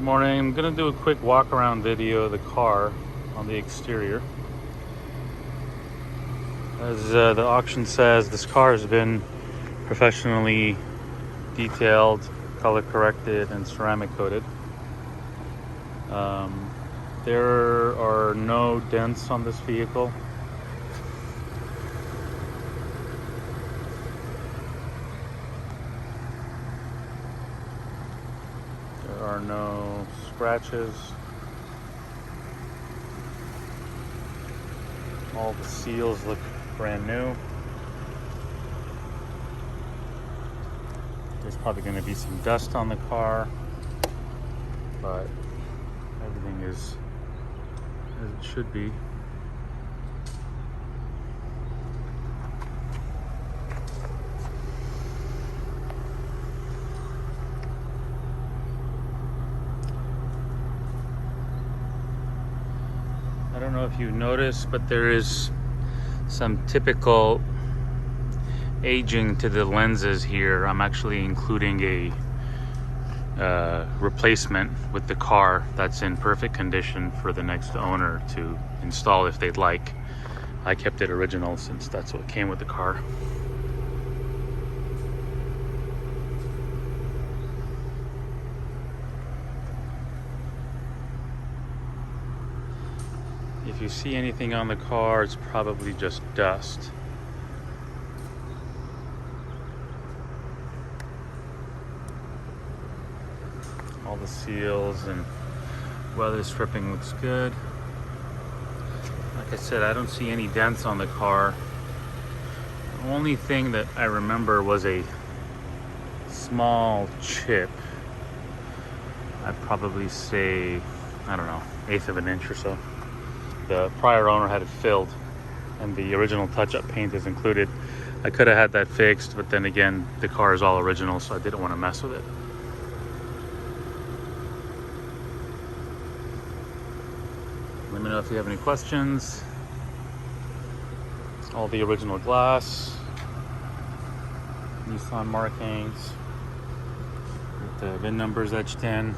Good morning. I'm gonna do a quick walk around video of the car on the exterior. As the auction says, this car has been professionally detailed, color corrected, and ceramic coated. There are no dents on this vehicle. There are no scratches. All the seals look brand new. There's probably going to be some dust on the car, but everything is as it should be. I don't know if you noticed, but there is some typical aging to the lenses here. I'm actually including a replacement with the car that's in perfect condition for the next owner to install if they'd like. I kept it original since that's what came with the car. If you see anything on the car, it's probably just dust. All the seals and weather stripping looks good. Like I said, I don't see any dents on the car. The only thing that I remember was a small chip. I'd probably say, I don't know, 1/8 of an inch or so. The prior owner had it filled and the original touch-up paint is included. I could have had that fixed, but then again, the car is all original, so I didn't want to mess with it. Let me know if you have any questions. All the original glass, Nissan markings, with the VIN numbers etched in.